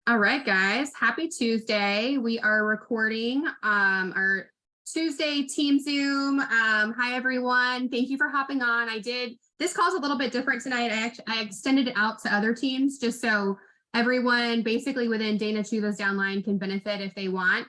All right, guys, happy Tuesday. We are recording our Tuesday team Zoom. Hi, everyone. Thank you for hopping on. This call's a little bit different tonight. I extended it out to other teams just so everyone basically within Dana Chuva's downline can benefit if they want.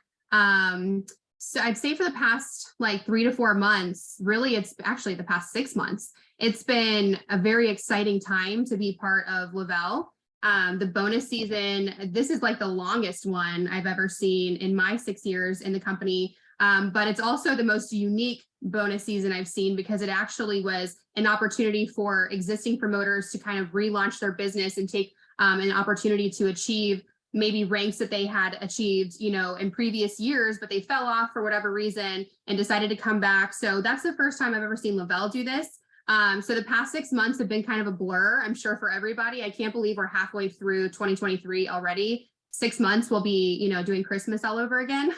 So I'd say for the past like 3 to 4 months, really, it's actually the past 6 months, it's been a very exciting time to be part of Lavelle. The bonus season, this is like the longest one I've ever seen in my 6 years in the company. But it's also the most unique bonus season I've seen because it actually was an opportunity for existing promoters to kind of relaunch their business and take an opportunity to achieve maybe ranks that they had achieved, in previous years, but they fell off for whatever reason and decided to come back. So that's the first time I've ever seen Lavelle do this. So the past 6 months have been kind of a blur, I'm sure, for everybody. I can't believe we're halfway through 2023 already. 6 months we'll be, doing Christmas all over again.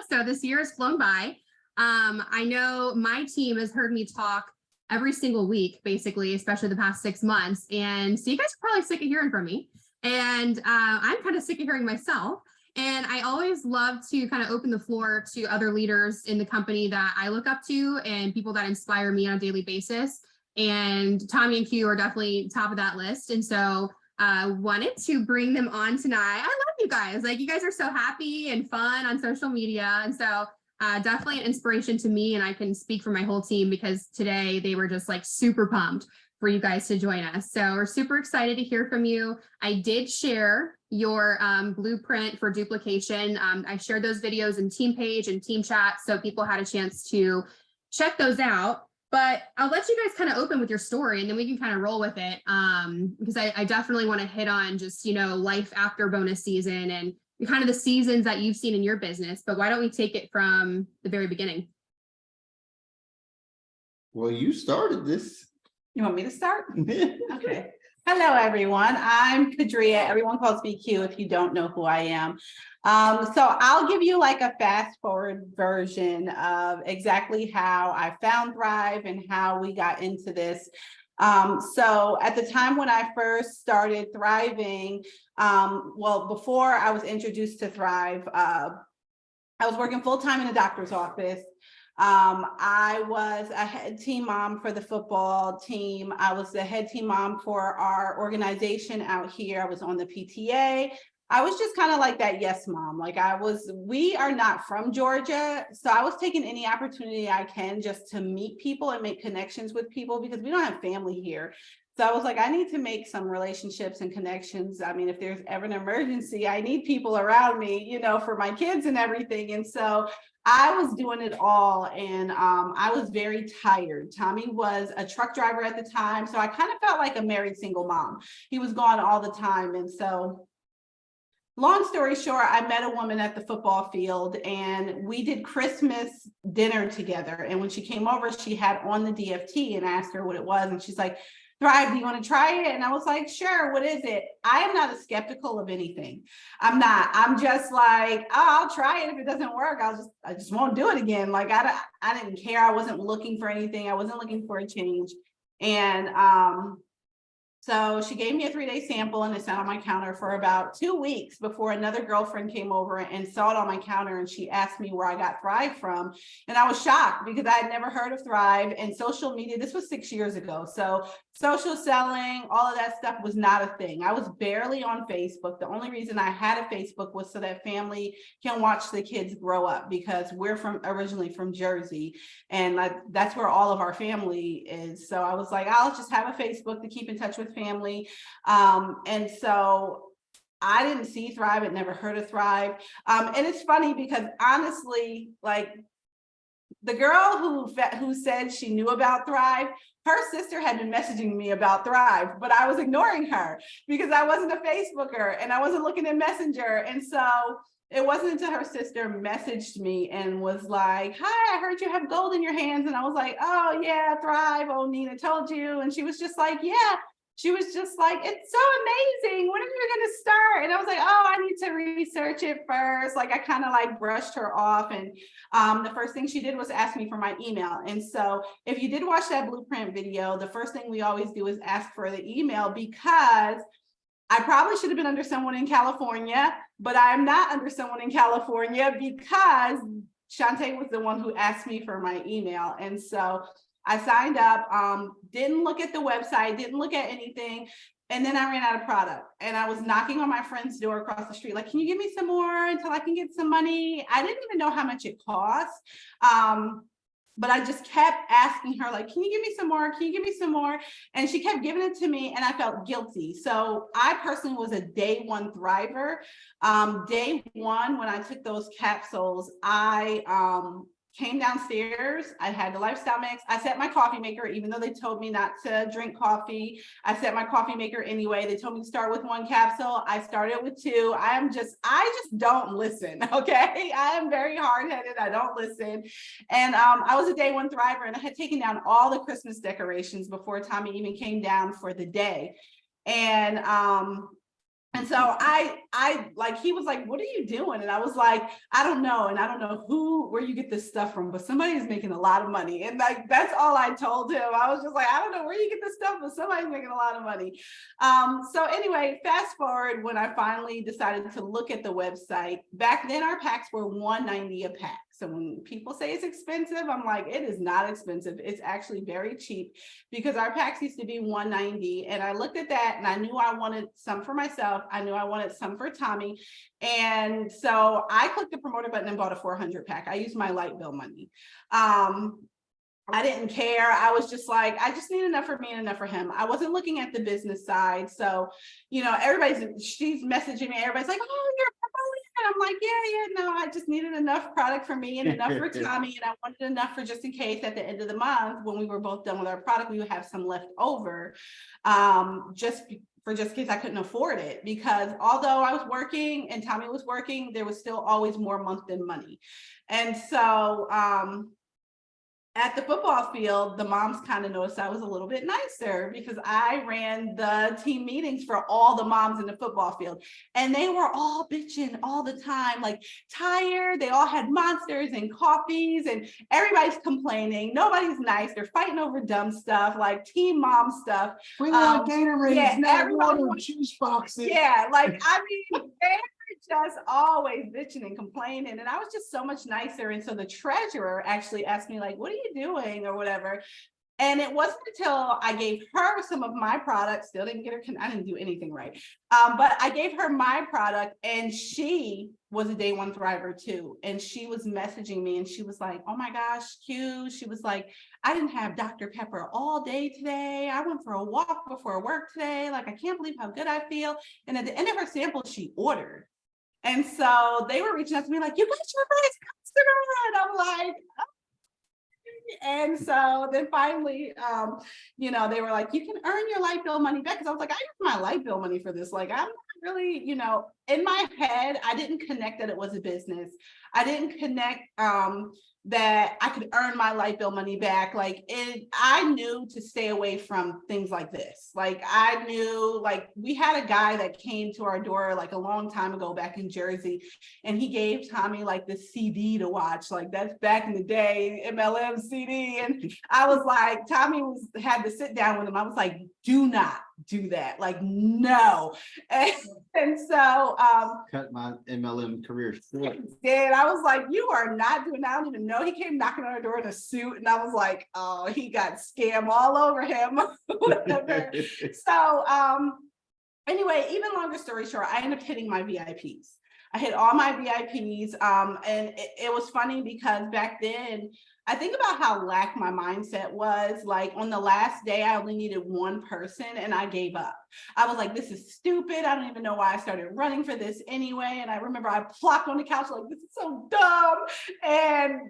So this year has flown by. I know my team has heard me talk every single week, basically, especially the past 6 months. And so you guys are probably sick of hearing from me. And I'm kind of sick of hearing myself. And I always love to kind of open the floor to other leaders in the company that I look up to and people that inspire me on a daily basis. And Tommy and Q are definitely top of that list. And so wanted to bring them on tonight. I love you guys. Like, you guys are so happy and fun on social media. And so definitely an inspiration to me. And I can speak for my whole team because today they were just like super pumped for you guys to join us. So we're super excited to hear from you. I did share your blueprint for duplication. I shared those videos in team page and team chat, so people had a chance to check those out. But I'll let you guys kind of open with your story and then we can kind of roll with it. Because I definitely want to hit on just, life after bonus season and kind of the seasons that you've seen in your business. But why don't we take it from the very beginning? Well, you started this. You want me to start? Okay. Hello, everyone. I'm Kadria. Everyone calls me Q if you don't know who I am. So I'll give you like a fast forward version of exactly how I found Thrive and how we got into this. So at the time when I first started thriving, before I was introduced to Thrive, I was working full-time in a doctor's office. I was a head team mom for the football team. I was the head team mom for our organization out here. I was on the PTA. I was just kind of like that yes mom. We are not from Georgia, so I was taking any opportunity I can just to meet people and make connections with people because we don't have family here. So I was like, I need to make some relationships and connections. I mean, if there's ever an emergency, I need people around me, for my kids and everything. And so I was doing it all, and I was very tired. Tommy was a truck driver at the time, so I kind of felt like a married single mom. He was gone all the time, and so long story short, I met a woman at the football field, and we did Christmas dinner together. And when she came over, she had on the DFT, and I asked her what it was, and she's like, Thrive, do you want to try it? And I was like, sure, what is it? I am not a skeptical of anything. I'm not. I'm just like, oh, I'll try it. If it doesn't work, I just won't do it again. Like I didn't care. I wasn't looking for anything. I wasn't looking for a change. And so she gave me a 3-day sample, and it sat on my counter for about 2 weeks before another girlfriend came over and saw it on my counter, and she asked me where I got Thrive from. And I was shocked because I had never heard of Thrive, and social media, this was 6 years ago. So social selling, all of that stuff was not a thing. I was barely on Facebook. The only reason I had a Facebook was so that family can watch the kids grow up, because we're originally from Jersey, and that's where all of our family is. So I was like, I'll just have a Facebook to keep in touch with family. And so I didn't see Thrive. I'd never heard of Thrive. And it's funny because honestly, like the girl who said she knew about Thrive, her sister had been messaging me about Thrive, but I was ignoring her because I wasn't a Facebooker and I wasn't looking at Messenger. And so it wasn't until her sister messaged me and was like, hi, I heard you have gold in your hands. And I was like, oh yeah, Thrive. Oh, Nina told you. And she was just like, yeah. She was just like, it's so amazing. When are you going to start? And I was like, oh, I need to research it first. Like I kind of like brushed her off. And the first thing she did was ask me for my email. And so if you did watch that blueprint video, the first thing we always do is ask for the email, because I probably should have been under someone in California, but I'm not under someone in California because Shantae was the one who asked me for my email. And so I signed up, didn't look at the website, didn't look at anything. And then I ran out of product and I was knocking on my friend's door across the street, like, can you give me some more until I can get some money? I didn't even know how much it cost. But I just kept asking her, like, can you give me some more? Can you give me some more? And she kept giving it to me and I felt guilty. So I personally was a day one thriver. Day one, when I took those capsules, I came downstairs. I had the lifestyle mix. I set my coffee maker, even though they told me not to drink coffee. I set my coffee maker anyway. They told me to start with 1 capsule. I started with 2. I just don't listen. Okay. I am very hard-headed. I don't listen. And I was a day one thriver and I had taken down all the Christmas decorations before Tommy even came down for the day. And so I like, he was like, what are you doing? And I was like, I don't know. And I don't know where you get this stuff from, but somebody is making a lot of money. And like, that's all I told him. I was just like, I don't know where you get this stuff, but somebody's making a lot of money. So anyway, fast forward when I finally decided to look at the website. Back then our packs were $190 a pack. So when people say it's expensive, I'm like, it is not expensive. It's actually very cheap because our packs used to be $190. And I looked at that and I knew I wanted some for myself. I knew I wanted some for Tommy. And so I clicked the promoter button and bought a 400 pack. I used my light bill money. I didn't care. I was just like, I just need enough for me and enough for him. I wasn't looking at the business side. So, you know, she's messaging me. Everybody's like, oh, you're promoting. And I'm like, yeah, no, I just needed enough product for me and enough for Tommy. And I wanted enough for just in case at the end of the month, when we were both done with our product, we would have some left over. Just in case I couldn't afford it, because although I was working and Tommy was working, there was still always more month than money. And so, at the football field, the moms kind of noticed I was a little bit nicer because I ran the team meetings for all the moms in the football field. And they were all bitching all the time, like tired. They all had monsters and coffees and everybody's complaining. Nobody's nice. They're fighting over dumb stuff, like team mom stuff. We want Gatorades, yeah, not water, juice boxes. Yeah, like, I mean, just always bitching and complaining. And I was just so much nicer. And so the treasurer actually asked me, like, what are you doing or whatever? And it wasn't until I gave her some of my products, still didn't get her, I didn't do anything right. But I gave her my product and she was a day one thriver too. And she was messaging me and she was like, oh my gosh, Q. She was like, I didn't have Dr. Pepper all day today. I went for a walk before work today. Like, I can't believe how good I feel. And at the end of her sample, she ordered. And so they were reaching out to me like, you got your first customer. And I'm like, oh. And so then finally, you know, they were like, you can earn your light bill money back. Cause I was like, I use my light bill money for this. Like, I'm not really, you know, in my head, I didn't connect that it was a business. I didn't connect that I could earn my light bill money back. Like, I knew to stay away from things like this. Like, I knew, like, we had a guy that came to our door like a long time ago back in Jersey, and he gave Tommy like the CD to watch. Like, that's back in the day, MLM CD. And I was like, Tommy had to sit down with him. I was like, do not do that. Like, no. And so Cut my MLM career short. and I was like, you are not doing that. I don't even know. He came knocking on our door in a suit, and I was like, oh, he got scam all over him. So anyway, even longer story short, I ended up hitting my VIPs. I hit all my VIPs. And it was funny because back then, I think about how lack my mindset was. Like, on the last day, I only needed one person and I gave up. I was like, this is stupid. I don't even know why I started running for this anyway. And I remember I plopped on the couch like, this is so dumb. And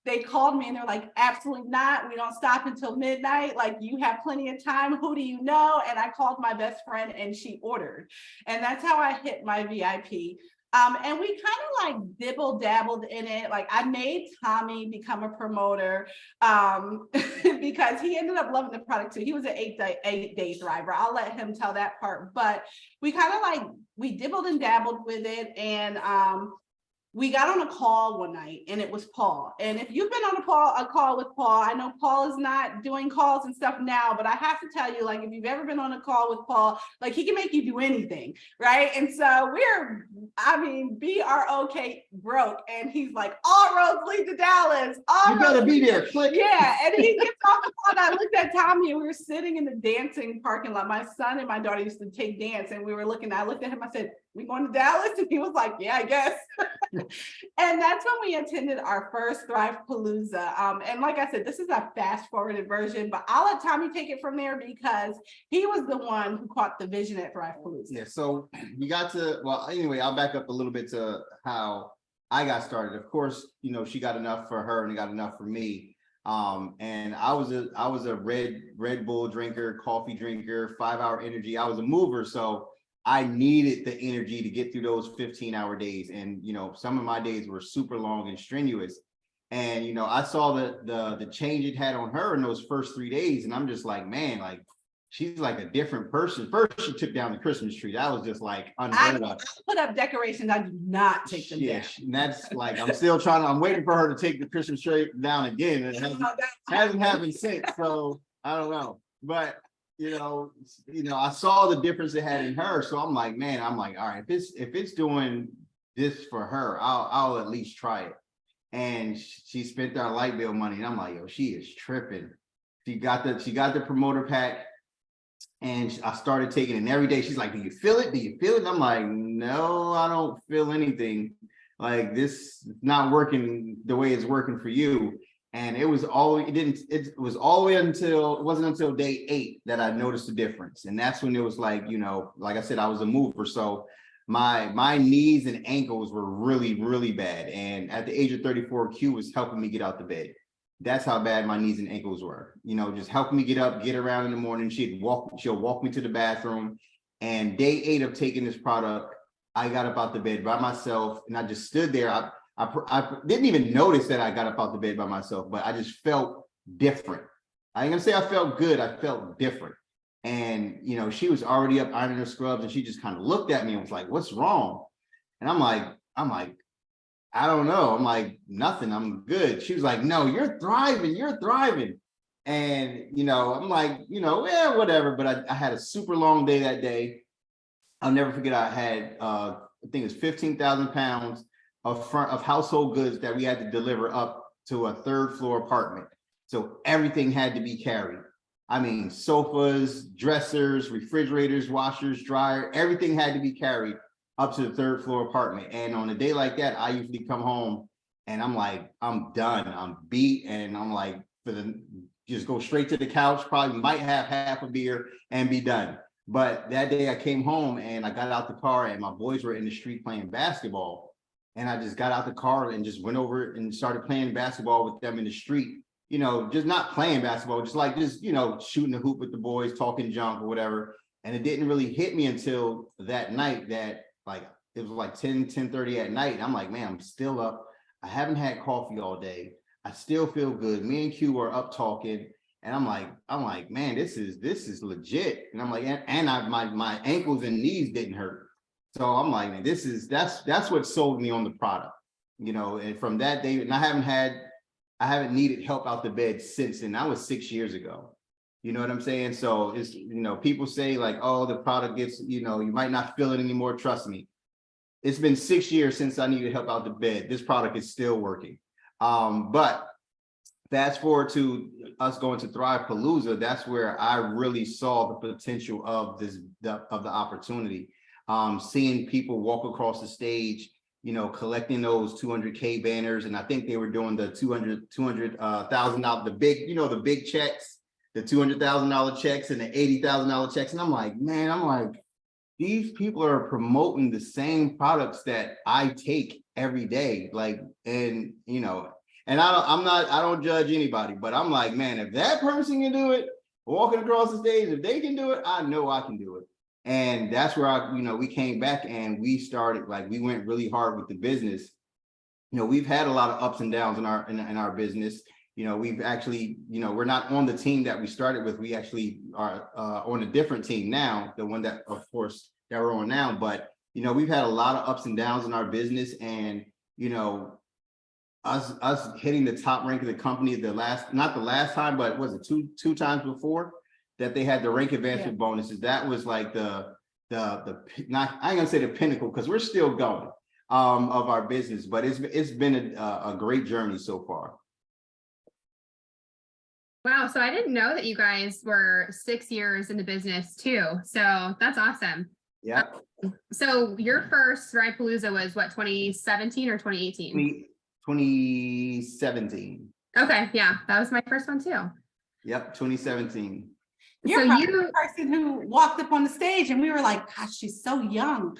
they called me and they're like, absolutely not. We don't stop until midnight. Like, you have plenty of time. Who do you know? And I called my best friend and she ordered. And that's how I hit my VIP. And we kind of like dibble dabbled in it. Like, I made Tommy become a promoter because he ended up loving the product too. He was an 8-day thriver. I'll let him tell that part. But we kind of like, we dibbled and dabbled with it. And we got on a call one night and it was Paul. And if you've been on a call with Paul, I know Paul is not doing calls and stuff now, but I have to tell you, like, if you've ever been on a call with Paul, like he can make you do anything, right? And so BROK broke. And he's like, all roads lead to Dallas. You gotta be there, click. Yeah, and he gets off the phone. I looked at Tommy and we were sitting in the dancing parking lot. My son and my daughter used to take dance, and we were looking. I looked at him. I said, "We going to Dallas?" And he was like, "Yeah, I guess." And that's when we attended our first Thrive Palooza. And like I said, this is a fast forwarded version, but I'll let Tommy take it from there because he was the one who caught the vision at Thrive Palooza. Yeah, so we got to, well, anyway, I'll back up a little bit to how I got started. Of course, she got enough for her and got enough for me. And I was a Red Bull drinker, coffee drinker, 5-hour energy. I was a mover, so I needed the energy to get through those 15-hour days. And some of my days were super long and strenuous. And I saw the change it had on her in those first 3 days, and I'm just like, man, like she's like a different person. First, she took down the Christmas tree. That was just like unheard of. I put up decorations. I do not take them down. And that's like, I'm waiting for her to take the Christmas tree down again. It hasn't happened since. So I don't know. But I saw the difference it had in her. So I'm like, all right, if it's doing this for her, I'll at least try it. And she spent our light bill money. And I'm like, yo, she is tripping. She got the promoter pack. And I started taking it every day. She's like, do you feel it? Do you feel it? And I'm like, no, I don't feel anything. Like, this is not working the way it's working for you. And it wasn't until day 8 that I noticed the difference. And that's when it was like, like I said, I was a mover. So my knees and ankles were really, really bad. And at the age of 34, Q was helping me get out the bed. That's how bad my knees and ankles were, just helping me get up, get around in the morning. She'll walk me to the bathroom. And day 8 of taking this product, I got up out the bed by myself, and I just stood there. I didn't even notice that I got up out the bed by myself, but I just felt different. I ain't gonna say I felt good. I felt different. And, she was already up ironing her scrubs, and she just kind of looked at me and was like, what's wrong? And I'm like, I don't know. I'm like, nothing, I'm good. She was like, no, you're thriving. And, I'm like, yeah, whatever. But I had a super long day that day. I'll never forget. I had, I think it's 15,000 pounds of household goods that we had to deliver up to a 3rd floor apartment. So everything had to be carried. I mean, sofas, dressers, refrigerators, washers, dryer, everything had to be carried up to the 3rd floor apartment. And on a day like that, I usually come home and I'm like, I'm done, I'm beat. And I'm like, just go straight to the couch, probably might have half a beer and be done. But that day I came home and I got out the car and my boys were in the street playing basketball. And I just got out the car and just went over and started playing basketball with them in the street. Just not playing basketball, just shooting the hoop with the boys, talking junk or whatever. And it didn't really hit me until that night that it was like 10:30 at night. And I'm like, man, I'm still up. I haven't had coffee all day. I still feel good. Me and Q are up talking. And I'm like, man, this is legit. And I'm like, my ankles and knees didn't hurt. So I'm like, man, that's what sold me on the product, and from that day, and I haven't needed help out the bed since. And that was 6 years ago. You know what I'm saying? So it's, people say like, oh, the product gets, you might not feel it anymore. Trust me. It's been 6 years since I needed help out the bed. This product is still working. But fast forward to us going to Thrive Palooza, that's where I really saw the potential of the opportunity. Seeing people walk across the stage, collecting those 200K banners. And I think they were doing the $200,000, the big, the big checks, the $200,000 checks and the $80,000 checks. And I'm like, these people are promoting the same products that I take every day. And I don't judge anybody, but I'm like, man, if that person can do it, walking across the stage, if they can do it, I know I can do it. And that's where we came back and we started, we went really hard with the business. We've had a lot of ups and downs in our business. We've actually, we're not on the team that we started with. We actually are on a different team now, the one that, of course, that we're on now. But, we've had a lot of ups and downs in our business. And, you know, us hitting the top rank of the company not the last time, but was it two times before that they had the rank advancement bonuses. That was like the not, I ain't gonna say the pinnacle, because we're still going of our business, but it's been a great journey so far. Wow, so I didn't know that you guys were 6 years in the business too. So that's awesome. Yeah. So your first Ride-Palooza was what, 2017 or 2018? 2017. Okay, yeah, that was my first one too. Yep, 2017. You're So probably you, the person who walked up on the stage and we were like, gosh, she's so young.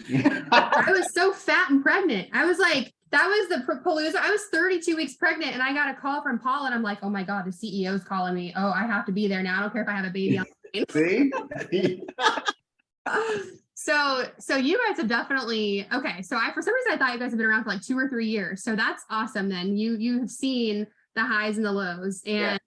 I was so fat and pregnant. I was like, that was the Palooza. I was 32 weeks pregnant and I got a call from Paul and I'm like, oh my God, the CEO's calling me. Oh, I have to be there now. I don't care if I have a baby on See? So you guys have definitely, okay. So for some reason I thought you guys have been around for like 2 or 3 years. So that's awesome. Then you have seen the highs and the lows, and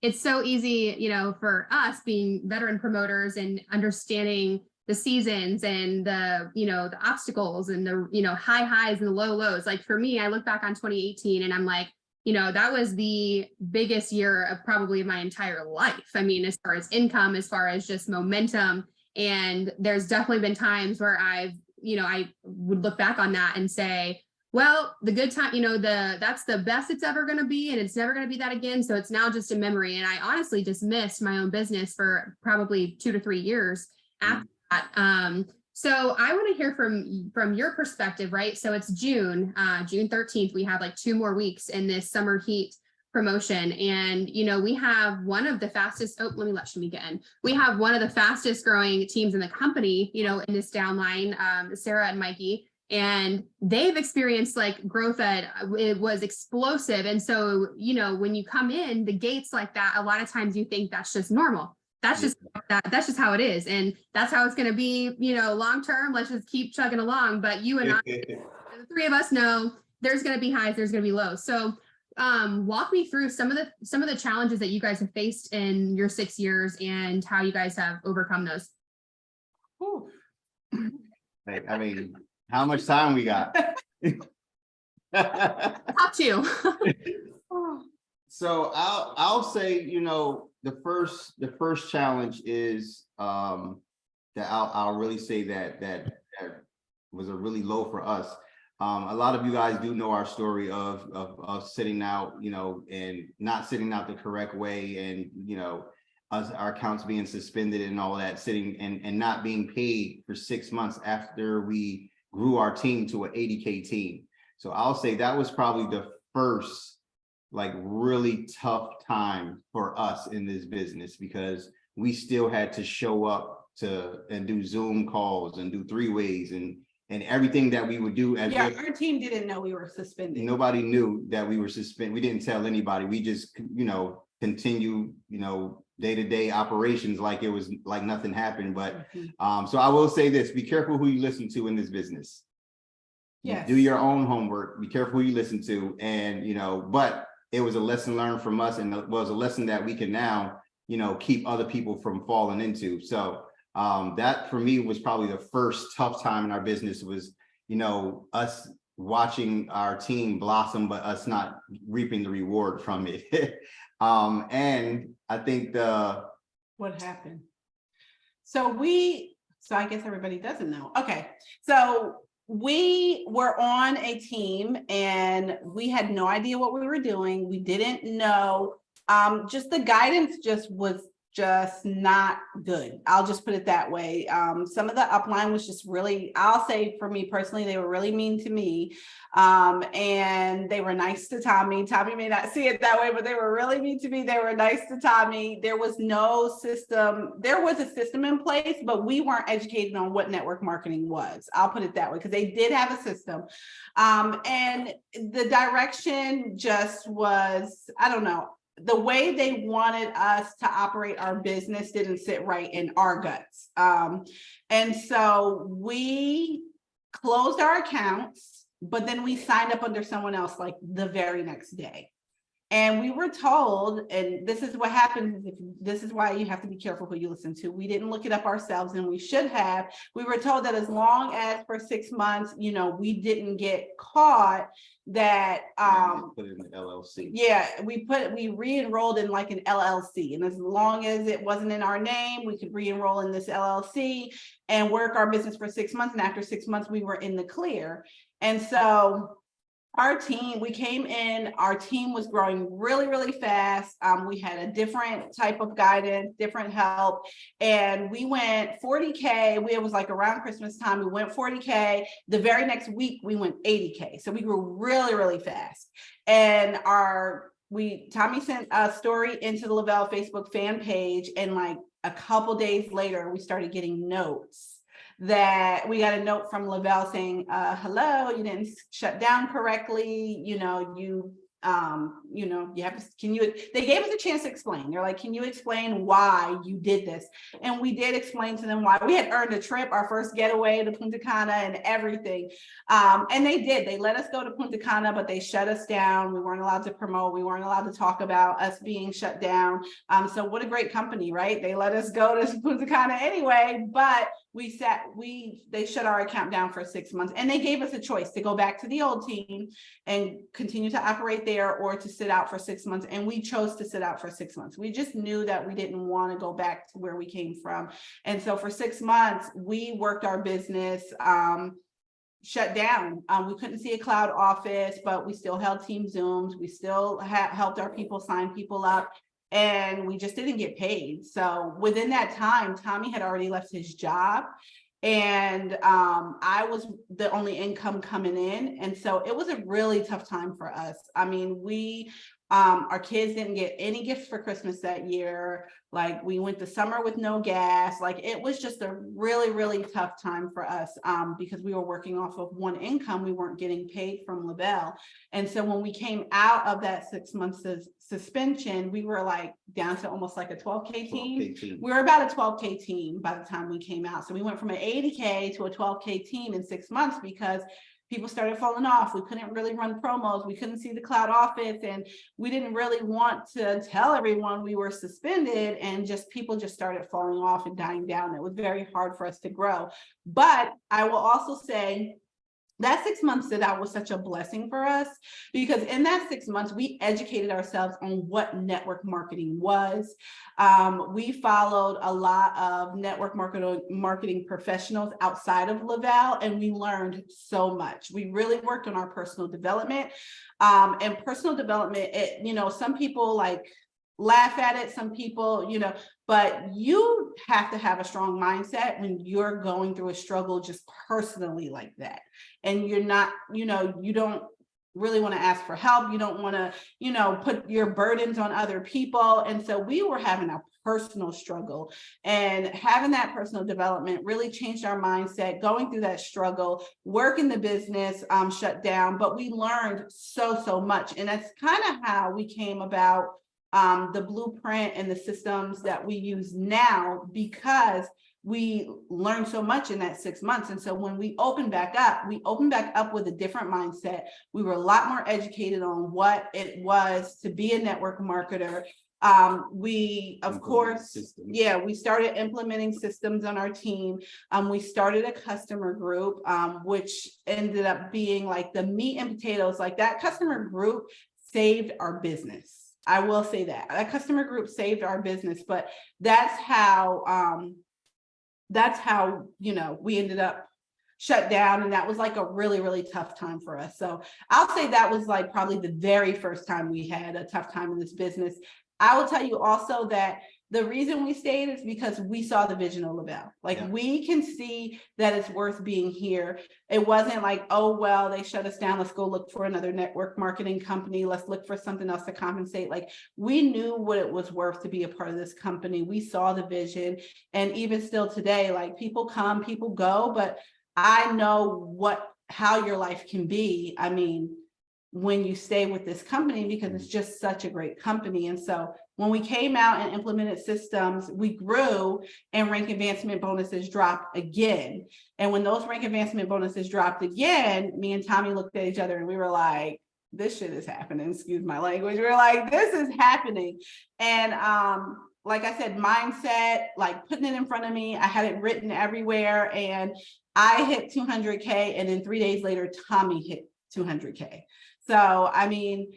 it's so easy, you know, for us being veteran promoters and understanding the seasons and the, you know, the obstacles and the, you know, high highs and the low lows. Like for me, I look back on 2018 and I'm like, you know, that was the biggest year of probably my entire life. I mean, as far as income, as far as just momentum. And there's definitely been times where I've, you know, I would look back on that and say, well, the good time, you know, that's the best it's ever going to be, and it's never going to be that again. So it's now just a memory. And I honestly just missed my own business for probably 2 to 3 years after that. So I want to hear from your perspective, right? So it's June 13th. We have like 2 more weeks in this summer heat promotion. And, you know, we have one of the fastest, let me let Shamika in. We have one of the fastest growing teams in the company, you know, in this downline, Sarah and Mikey, and they've experienced like growth that it was explosive. And so, you know, when you come in the gates like that, a lot of times you think that's just normal. That's just that's just how it is. And that's how it's going to be, you know, long term. Let's just keep chugging along. But you and I, the 3 of us know there's going to be highs, there's going to be lows. So walk me through some of the challenges that you guys have faced in your 6 years and how you guys have overcome those. I mean, how much time we got? Top 2. So I'll say, you know, the first challenge is that I'll really say that was a really low for us. A lot of you guys do know our story of sitting out, you know, and not sitting out the correct way, and, you know, our accounts being suspended and all that, sitting and not being paid for 6 months after we grew our team to an 80K team. So I'll say that was probably the first like really tough time for us in this business, because we still had to show up and do Zoom calls and do 3-ways and everything that we would do. As our team didn't know we were suspended. Nobody knew that we were suspended. We didn't tell anybody. We just, you know, continue, you know, day-to-day operations like it was like nothing happened. But so I will say this: be careful who you listen to in this business. Yes. Do your own homework. Be careful who you listen to, and you know. But it was a lesson learned from us, and it was a lesson that we can now, you know, keep other people from falling into. So that for me was probably the first tough time in our business, was, you know, us watching our team blossom, but us not reaping the reward from it. And I think what happened. So I guess everybody doesn't know. Okay. So we were on a team and we had no idea what we were doing. We didn't know. Just the guidance was just not good. I'll just put it that way. Some of the upline was just really, I'll say for me personally, they were really mean to me. And they were nice to Tommy. Tommy may not see it that way, but they were really mean to me. They were nice to Tommy. There was no system. There was a system in place, but we weren't educated on what network marketing was. I'll put it that way, because they did have a system. And the direction just was, I don't know, the way they wanted us to operate our business didn't sit right in our guts. And so we closed our accounts, but then we signed up under someone else like the very next day. And we were told, and this is what happens, this is why you have to be careful who you listen to. We didn't look it up ourselves, and we should have. We were told that as long as for 6 months, we didn't get caught, that Put it in the LLC. yeah, we re-enrolled in like an LLC, and as long as it wasn't in our name, we could re-enroll in this LLC and work our business for 6 months. And after 6 months, we were in the clear. And so our team was growing really, really fast. We had a different type of guidance, different help. And we went 40K. It was like around Christmas time. We went 40K. The very next week, we went 80K. So we grew really, really fast. And Tommy sent a story into the Lavelle Facebook fan page. And like a couple days later, we started getting notes. That we got a note from Lavelle saying, hello, you didn't shut down correctly. You have to, they gave us a chance to explain. They're like, can you explain why you did this? And we did explain to them why. We had earned a trip, our first getaway to Punta Cana and everything. And they did, they let us go to Punta Cana, but they shut us down. We weren't allowed to promote. We weren't allowed to talk about us being shut down. So what a great company, right? They let us go to Punta Cana anyway, but they shut our account down for 6 months, and they gave us a choice to go back to the old team and continue to operate there, or to sit out for 6 months. And we chose to sit out for 6 months. We just knew that we didn't want to go back to where we came from. And so for 6 months, we worked our business, shut down. We couldn't see a cloud office, but we still held team Zooms. We still helped our people sign people up. And we just didn't get paid. So within that time, Tommy had already left his job, and I was the only income coming in. And so it was a really tough time for us. I mean, our kids didn't get any gifts for Christmas that year. Like, we went the summer with no gas. Like, it was just a really, really tough time for us, because we were working off of one income. We weren't getting paid from Lavelle. And so when we came out of that 6 months suspension, we were like down to almost like a 12K team. We were about a 12K team by the time we came out. So we went from an 80K to a 12K team in 6 months, because people started falling off. We couldn't really run promos. We couldn't see the cloud office, and we didn't really want to tell everyone we were suspended, and people just started falling off and dying down. It was very hard for us to grow. But I will also say that 6 months, that was such a blessing for us, because in that 6 months, we educated ourselves on what network marketing was. We followed a lot of network marketing professionals outside of Lavelle, and we learned so much. We really worked on our personal development. And personal development, some people like laugh at it, some people, but you have to have a strong mindset when you're going through a struggle just personally like that. And you're not, you don't really want to ask for help. You don't want to, put your burdens on other people. And so we were having a personal struggle, and having that personal development really changed our mindset, going through that struggle, working the business shut down, but we learned so much. And that's kind of how we came about the blueprint and the systems that we use now, because we learned so much in that 6 months. And so when we opened back up with a different mindset. We were a lot more educated on what it was to be a network marketer. We started implementing systems on our team. We started a customer group, which ended up being like the meat and potatoes. Like, that customer group saved our business. I will say that customer group saved our business, but that's how we ended up shut down. And that was like a really, really tough time for us. So I'll say that was like probably the very first time we had a tough time in this business. I will tell you also that the reason we stayed is because we saw the vision of Lavelle. We can see that it's worth being here. It wasn't like, oh, well, they shut us down, let's go look for another network marketing company. Let's look for something else to compensate. Like, we knew what it was worth to be a part of this company. We saw the vision. And even still today, like, people come, people go, but I know how your life can be. I mean, when you stay with this company, because it's just such a great company. And so when we came out and implemented systems, we grew, and rank advancement bonuses dropped again. And when those rank advancement bonuses dropped again, me and Tommy looked at each other and we were like, this shit is happening, excuse my language. We're like, this is happening. And like I said, mindset, like putting it in front of me, I had it written everywhere, and I hit 200K, and then 3 days later, Tommy hit 200K. So, I mean,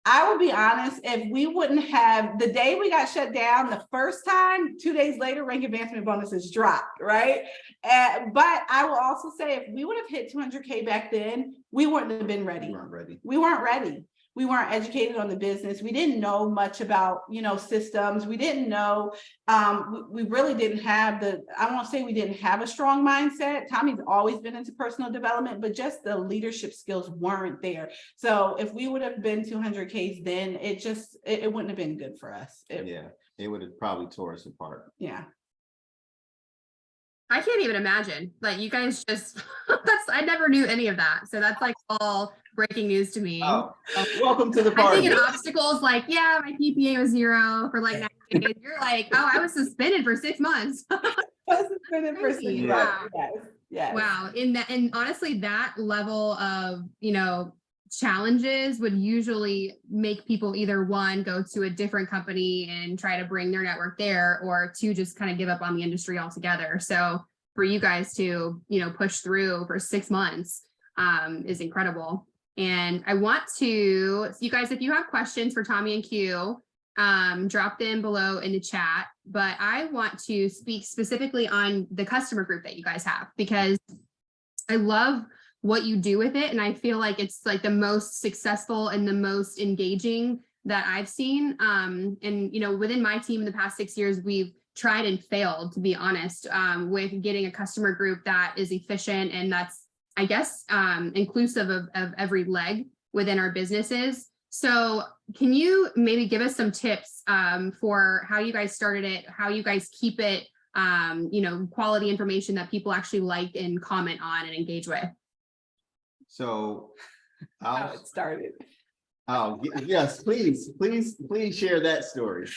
I will be honest, if we wouldn't have, the day we got shut down the first time, 2 days later, rank advancement bonuses dropped, right? But I will also say, if we would have hit 200K back then, we wouldn't have been ready. We weren't ready. We weren't ready. We weren't educated on the business. We didn't know much about, systems. We didn't know, we really didn't have I won't say we didn't have a strong mindset. Tommy's always been into personal development, but just the leadership skills weren't there. So if we would have been 200Ks then, it wouldn't have been good for us. It would have probably tore us apart. Yeah. I can't even imagine. Like, you guys just I never knew any of that. So that's like all breaking news to me. Oh, welcome to the I party. think an obstacles like, yeah, my PPA was 0 for like 9 days. You're like, oh, I was suspended for 6 months. Suspended for 6 Crazy. months. Wow. Yes. Wow. And honestly, that level of, challenges would usually make people either one, go to a different company and try to bring their network there, or two, just kind of give up on the industry altogether. So for you guys to, push through for 6 months is incredible. And I want to, you guys, if you have questions for Tommy and Q, drop them below in the chat. But I want to speak specifically on the customer group that you guys have, because I love what you do with it. And I feel like it's like the most successful and the most engaging that I've seen. And, within my team in the past 6 years, we've tried and failed, to be honest, with getting a customer group that is efficient and that's, I guess, inclusive of every leg within our businesses. So can you maybe give us some tips for how you guys started it, how you guys keep it, quality information that people actually like and comment on and engage with? So How it started. Oh, yes, please share that story.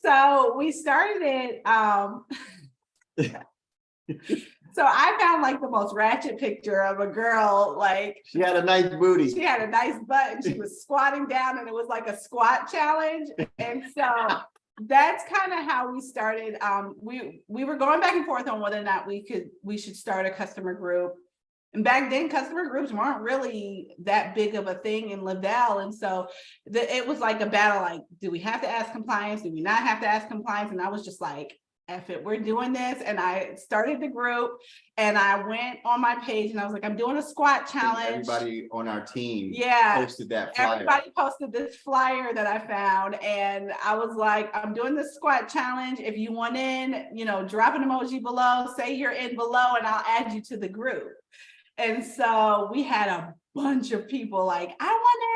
So we started it. So I found like the most ratchet picture of a girl, like She had a nice booty. she had a nice butt and she was squatting down, and it was like a squat challenge. And so that's kind of how we started. We were going back and forth on whether or not we should start a customer group. And back then, customer groups weren't really that big of a thing in Lavelle. And so it was like a battle, like, do we have to ask compliance? Do we not have to ask compliance? And I was just like, F it, we're doing this. And I started the group, and I went on my page and I was like, I'm doing a squat challenge. Everybody on our team posted that flyer. Everybody posted this flyer that I found, and I was like, I'm doing the squat challenge. If you want in, drop an emoji below, say you're in below, and I'll add you to the group. And so we had a bunch of people like, I want in.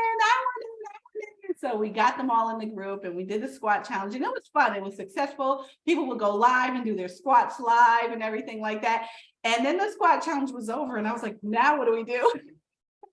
So we got them all in the group, and we did the squat challenge, and it was fun. It was successful. People would go live and do their squats live and everything like that. And then the squat challenge was over, and I was like, now what do we do?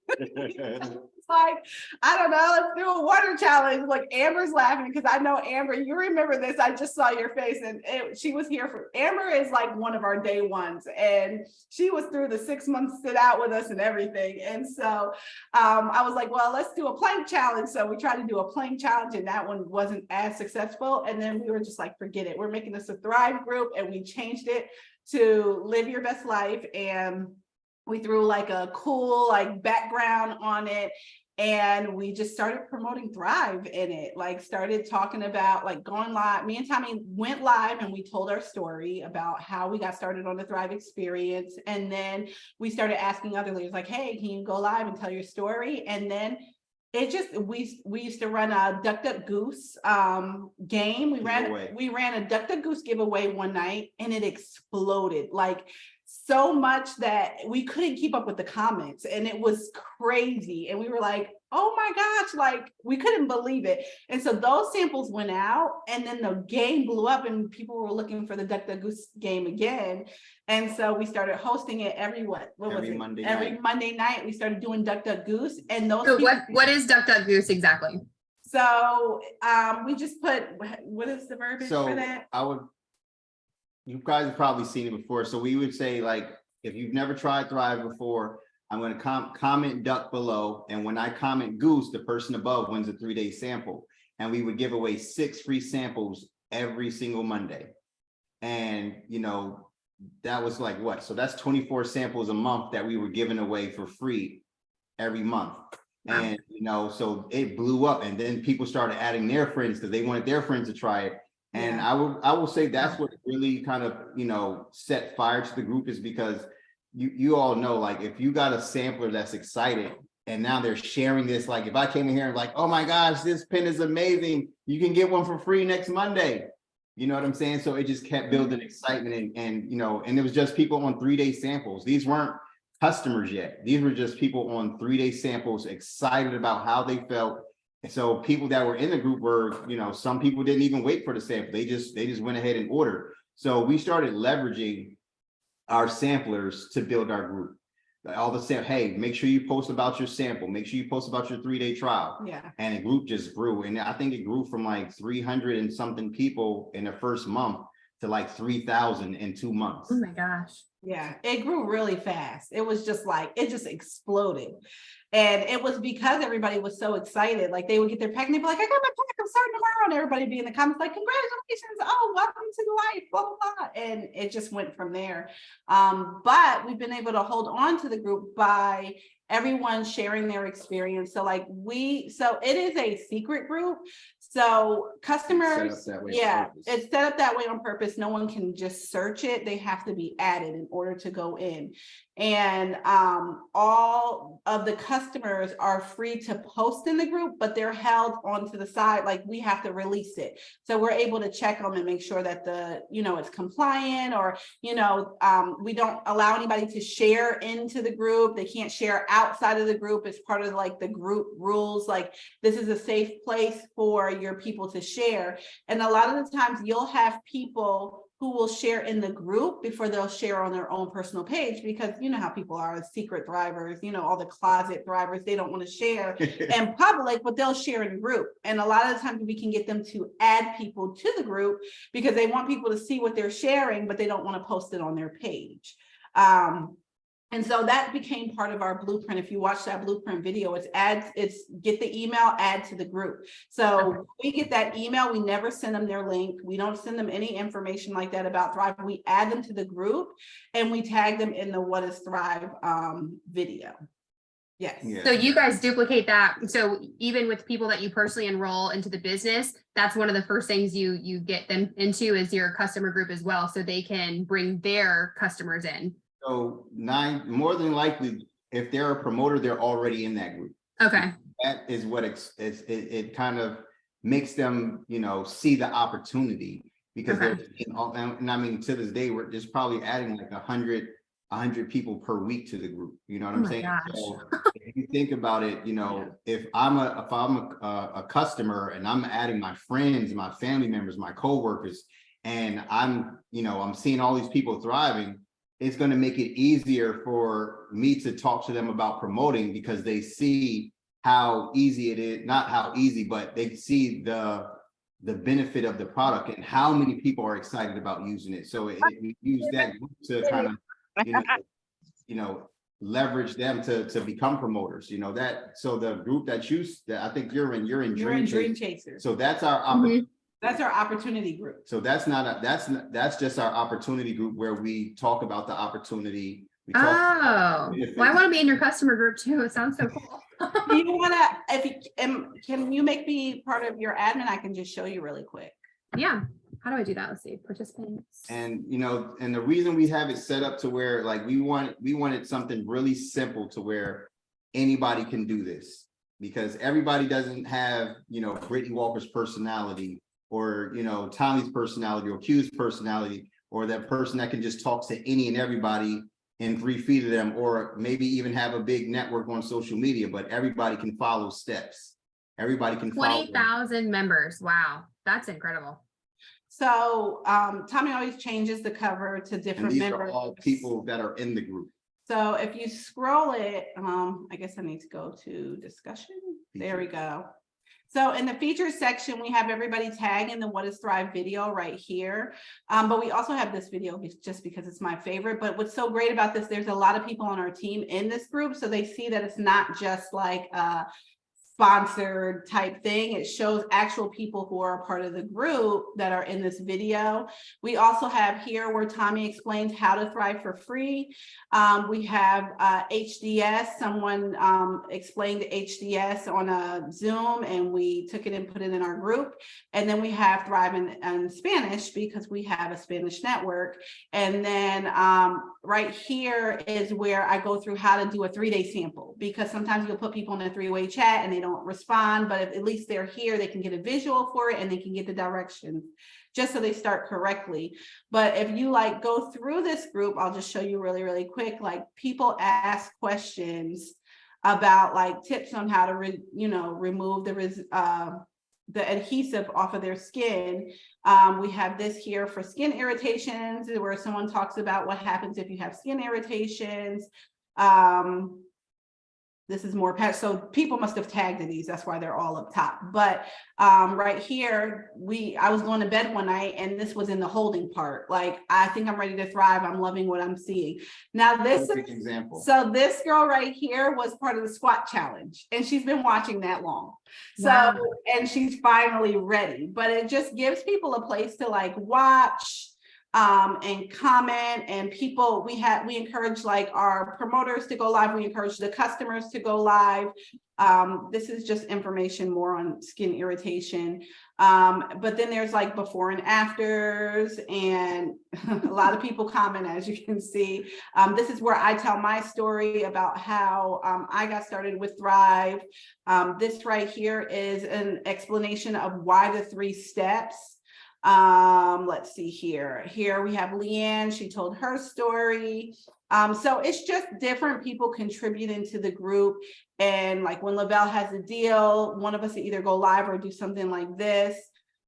It's like, I don't know, let's do a water challenge. Like, Amber's laughing because I know Amber, you remember this. I just saw your face, and she was here for, Amber is like one of our day ones, and she was through the 6 months sit out with us and everything. And so I was like, well, let's do a plank challenge. So we tried to do a plank challenge, and that one wasn't as successful. And then we were just like, forget it. We're making this a Thrive group, and we changed it to Live Your Best Life. And we threw like a cool background on it, and we just started promoting Thrive in it, started talking about going live. Me and Tommy went live, and we told our story about how we got started on the Thrive experience. And then we started asking other leaders like, hey, can you go live and tell your story? And then it just, we used to run a Duck Duck Goose game. We ran a Duck Duck Goose giveaway one night, and it exploded so much that we couldn't keep up with the comments, and it was crazy. And we were like, oh my gosh, we couldn't believe it. And so those samples went out, and then the game blew up, and people were looking for the Duck Duck Goose game again. And so we started hosting it every Monday night. We started doing Duck Duck Goose. And those so what is Duck Duck Goose exactly? So we just put, what is the verbiage for that? You guys have probably seen it before. So we would say, if you've never tried Thrive before, I'm going to comment duck below. And when I comment goose, the person above wins a 3-day sample. And we would give away 6 free samples every single Monday. And, you know, that was like what? So that's 24 samples a month that we were giving away for free every month. Wow. And, you know, so it blew up. And then people started adding their friends because they wanted their friends to try it. And Yeah. I will say that's what really kind of, you know, set fire to the group, is because you all know, like, if you got a sampler that's excited and now they're sharing this, like if I came in here and like, oh my gosh, this pen is amazing, you can get one for free next Monday. You know what I'm saying? So it just kept building excitement, and you know, and it was just people on 3-day samples. These weren't customers yet. These were just people on 3-day samples, excited about how they felt. And so people that were in the group were, you know, some people didn't even wait for the sample. They just went ahead and ordered. So we started leveraging our samplers to build our group. All the same, hey, make sure you post about your sample, make sure you post about your 3-day trial. Yeah. And the group just grew. And I think it grew from like 300 and something people in the first month to like 3,000 in 2 months. Oh my gosh. Yeah, it grew really fast. It was just like, it just exploded. And it was because everybody was so excited. Like they would get their pack and they'd be like, I got my pack, I'm starting tomorrow. And everybody be in the comments like, congratulations. Oh, welcome to the life, blah, blah, blah. And it just went from there. But we've been able to hold on to the group by everyone sharing their experience. So like so it is a secret group. So customers, yeah, it's set up that way on purpose. No one can just search it. They have to be added in order to go in. And all of the customers are free to post in the group, but they're held onto the side. Like we have to release it. So we're able to check them and make sure that it's compliant, or, we don't allow anybody to share into the group. They can't share outside of the group. It's part of like the group rules. Like this is a safe place for your people to share. And a lot of the times you'll have people who will share in the group before they'll share on their own personal page, because you know how people are, secret thrivers, all the closet thrivers, they don't want to share in public, but they'll share in group. And a lot of the times we can get them to add people to the group because they want people to see what they're sharing, but they don't want to post it on their page. And so that became part of our blueprint. If you watch that blueprint video, it's get the email, add to the group. So we get that email, we never send them their link. We don't send them any information like that about Thrive. We add them to the group and we tag them in the What is Thrive video. Yes. Yeah. So you guys duplicate that. So even with people that you personally enroll into the business, that's one of the first things you get them into is your customer group as well. So they can bring their customers in. So more than likely, if they're a promoter, they're already in that group. Okay. That is what it kind of makes them, see the opportunity, because Okay. and I mean, to this day, we're just probably adding like 100 people per week to the group. You know what I'm saying? Gosh. So if you think about it, if I'm a customer and I'm adding my friends, my family members, my coworkers, and I'm seeing all these people thriving, it's going to make it easier for me to talk to them about promoting, because they see how easy it is, not how easy, but they see the benefit of the product and how many people are excited about using it. So we use that group to kind of, leverage them to become promoters, so the group that I think you're in Dream Chasers. So that's our opportunity. Mm-hmm. That's our opportunity group. So that's just our opportunity group, where we talk about the opportunity. Well, I want to be in your customer group too. It sounds so cool. Do you want to, can you make me part of your admin? I can just show you really quick. Yeah. How do I do that? Let's see. Participants. And, and the reason we have it set up to where like we wanted something really simple to where anybody can do this, because everybody doesn't have, Brittany Walker's personality, or Tommy's personality, or Q's personality, or that person that can just talk to any and everybody in 3 feet of them, or maybe even have a big network on social media. But everybody can follow steps. Everybody can follow 20,000 members. Wow, that's incredible. So Tommy always changes the cover to different these members. are all people that are in the group. So if you scroll it, I guess I need to go to discussion. There we go. So in the features section, we have everybody tag in the What is Thrive video right here. But we also have this video just because it's my favorite. But what's so great about this, there's a lot of people on our team in this group. So they see that it's not just like sponsored type thing. It shows actual people who are a part of the group that are in this video. We also have here where Tommy explains how to thrive for free. We have HDS. Someone explained HDS on a Zoom, and we took it and put it in our group. And then we have Thrive in Spanish, because we have a Spanish network. And then right here is where I go through how to do a 3-day sample, because sometimes you'll put people in a 3-way chat and they don't respond, but if at least they're here, they can get a visual for it and they can get the directions just so they start correctly. But if you like go through this group, I'll just show you really, really quick. Like, people ask questions about like tips on how to remove the adhesive off of their skin. We have this here for skin irritations, where someone talks about what happens if you have skin irritations. This is more patch, so people must have tagged these, that's why they're all up top. But right here, I was going to bed one night and this was in the holding part. Like, I think I'm ready to thrive. I'm loving what I'm seeing. Now this is example. So this girl right here was part of the squat challenge, and she's been watching that long. So, Wow. and she's finally ready, but it just gives people a place to like watch and comment, and people, we encourage like our promoters to go live. We encourage the customers to go live. This is just information more on skin irritation. But then there's like before and afters, and a lot of people comment, as you can see. This is where I tell my story about how I got started with Thrive. This right here is an explanation of why the 3 steps. Let's see here. Here we have Leanne. She told her story. So it's just different people contributing to the group. And like when Lavelle has a deal, one of us will either go live or do something like this.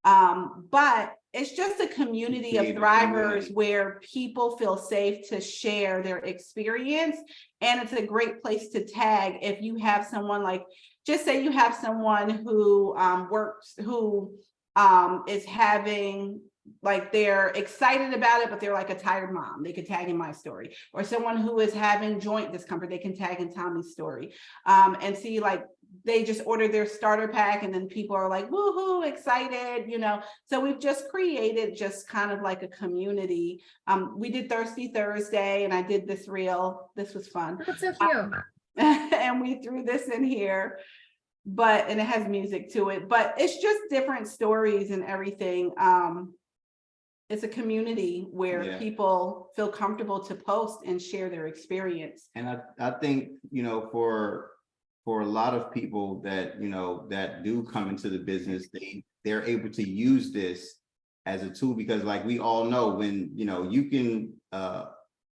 But it's just a community of thrivers where people feel safe to share their experience. And it's a great place to tag if you have someone like, just say you have someone who is having, like, they're excited about it, but they're like a tired mom, they could tag in my story. Or someone who is having joint discomfort, they can tag in Tommy's story. And see, like, they just ordered their starter pack and then people are like, woohoo, excited, So we've just created just kind of like a community. We did Thirsty Thursday and I did this reel. This was fun. That's so cute. And we threw this in here. And it has music to it, but it's just different stories and everything. It's a community where people feel comfortable to post and share their experience. And I think, for a lot of people that, that do come into the business, they're able to use this as a tool, because like we all know, when, you can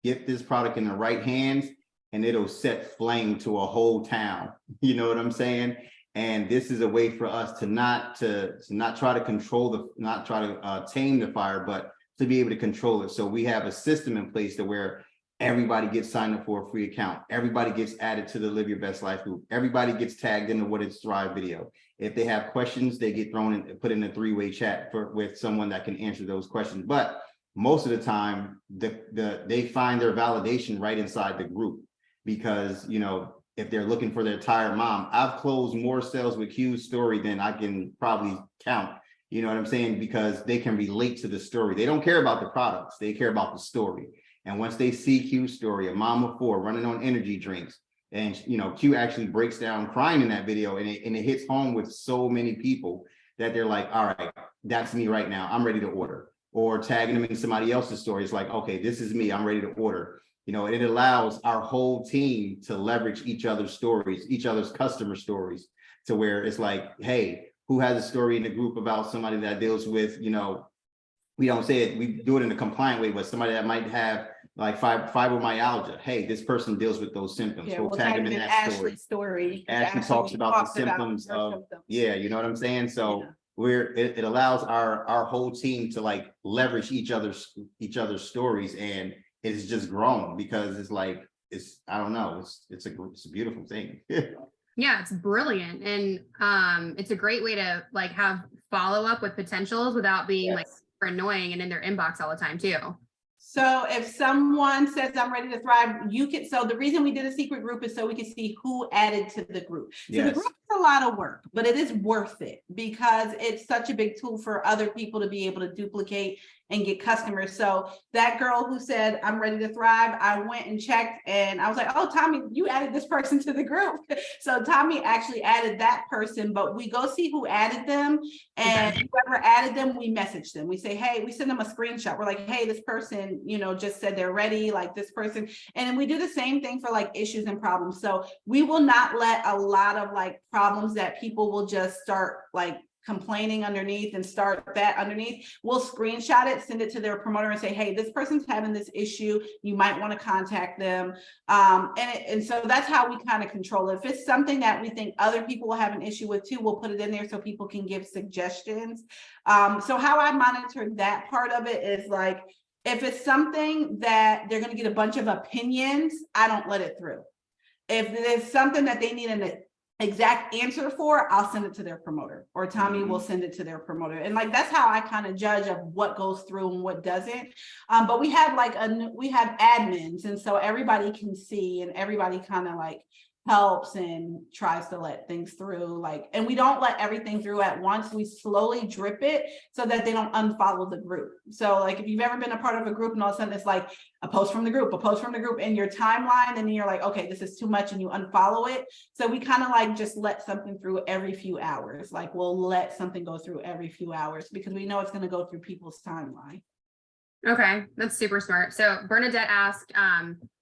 get this product in the right hands and it'll set flame to a whole town. You know what I'm saying? And this is a way for us to not try to control not try to tame the fire, but to be able to control it. So we have a system in place to where everybody gets signed up for a free account. Everybody gets added to the Live Your Best Life group. Everybody gets tagged into What is Thrive video. If they have questions, they get put in a 3-way chat with someone that can answer those questions. But most of the time, they find their validation right inside the group, because, if they're looking for their tired mom, I've closed more sales with Q's story than I can probably count. You know what I'm saying? Because they can relate to the story. They don't care about the products. They care about the story. And once they see Q's story, a mom of 4 running on energy drinks, and, Q actually breaks down crying in that video, and it hits home with so many people that they're like, all right, that's me right now. I'm ready to order. Or tagging them in somebody else's story. It's like, okay, this is me. I'm ready to order. And it allows our whole team to leverage each other's stories, each other's customer stories, to where it's like, hey, who has a story in the group about somebody that deals with, we don't say it, we do it in a compliant way, but somebody that might have like fibromyalgia. Hey, this person deals with those symptoms. Yeah, we'll tag them in that story. Ashley talks about the symptoms of, you know what I'm saying? So it allows our whole team to like leverage each other's stories, and it's just grown, because it's like, I don't know, it's a beautiful thing. Yeah, it's brilliant. And it's a great way to like have follow up with potentials without being like Yes. super annoying and in their inbox all the time too. So if someone says I'm ready to thrive, you can, so the reason we did a secret group is so we can see who added to the group. So the Yes. group is a lot of work, but it is worth it because it's such a big tool for other people to be able to duplicate and get customers. So that girl who said, I'm ready to thrive, I went and checked and I was like, oh, Tommy, you added this person to the group. So Tommy actually added that person, but we go see who added them, and whoever added them, we message them. We say, hey, we send them a screenshot. We're like, hey, this person, you know, just said they're ready, like this person. And then we do the same thing for like issues and problems. So we will not let a lot of like problems that people will just start like complaining underneath and start that underneath. We'll screenshot it, send it to their promoter and say, hey, this person's having this issue. You might want to contact them. And so that's how we kind of control it. If it's something that we think other people will have an issue with too, we'll put it in there so people can give suggestions. So how I monitor that part of it is like, if it's something that they're going to get a bunch of opinions, I don't let it through. If there's something that they need an exact answer for, I'll send it to their promoter, or Tommy will send it to their promoter. And like, that's how I kind of judge of what goes through and what doesn't. But we have like we have admins, and so everybody can see and everybody kind of like helps and tries to let things through, like, and we don't let everything through at once. We slowly drip it so that they don't unfollow the group. So like if you've ever been a part of a group and all of a sudden it's like a post from the group in your timeline, and then you're like, okay, this is too much, and you unfollow it. So we kind of like just let something through every few hours. Like we'll let something go through every few hours because we know it's going to go through people's timeline. Okay, that's super smart. So Bernadette asked,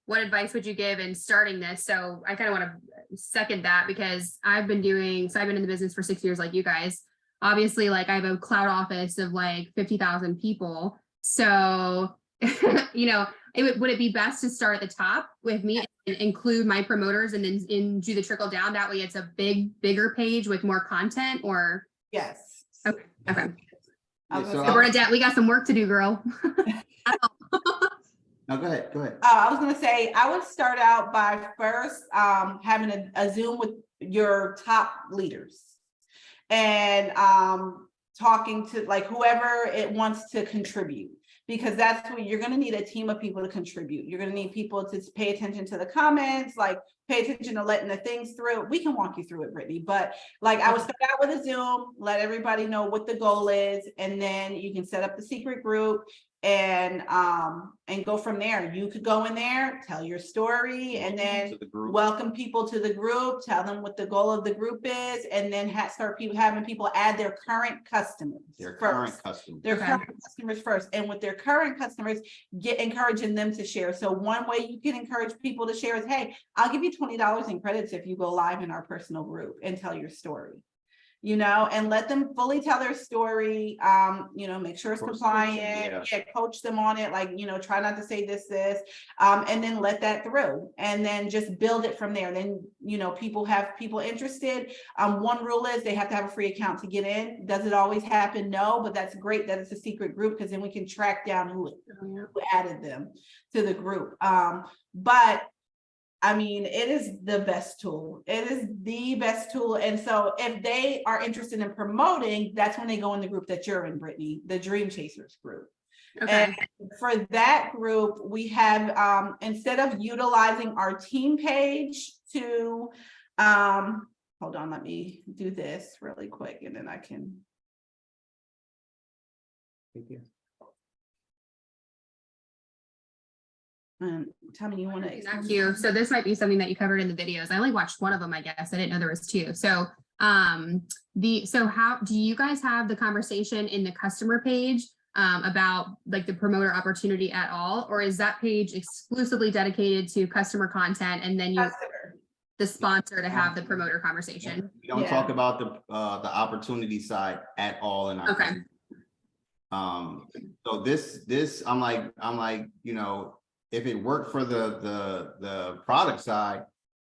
what advice would you give in starting this? So I kind of want to second that because I've been in the business for 6 years like you guys. Obviously, like I have a cloud office of like 50,000 people. So, you know, would it be best to start at the top with me and include my promoters and then do the trickle down? That way it's a bigger page with more content, or? Yes. Okay. So Bernadette, we got some work to do, girl. no, go ahead. I was going to say, I would start out by first having a Zoom with your top leaders and talking to like whoever it wants to contribute, because that's what you're going to need, a team of people to contribute. You're going to need people to pay attention to the comments, like pay attention to letting the things through. We can walk you through it, Brittany, but like I would start out with a Zoom, let everybody know what the goal is, and then you can set up the secret group and go from there. You could go in there, tell your story, and then welcome people to the group, tell them what the goal of the group is, and then start having people add their current customers. Their current customers first. And with their current customers, encouraging them to share. So one way you can encourage people to share is, hey, I'll give you $20 in credits if you go live in our personal group and tell your story. You know, and let them fully tell their story, you know, make sure it's compliant, coach them on it, like, you know, try not to say this, and then let that through, and then just build it from there. Then, you know, people interested. One rule is they have to have a free account to get in. Does it always happen? No, but that's great that it's a secret group, because then we can track down who added them to the group. But I mean, it is the best tool. It is the best tool. And so if they are interested in promoting, that's when they go in the group that you're in, Brittany, the Dream Chasers group. Okay. And for that group, we have, instead of utilizing our team page to, hold on, let me do this really quick and then I can. Thank you. Tommy, you want to? Thank you. So this might be something that you covered in the videos. I only watched one of them, I guess. I didn't know there was two. So so how do you guys have the conversation in the customer page about like the promoter opportunity at all, or is that page exclusively dedicated to customer content and then you the sponsor to have the promoter conversation? We don't talk about the opportunity side at all in our okay. So this I'm like, you know, if it worked for the product side,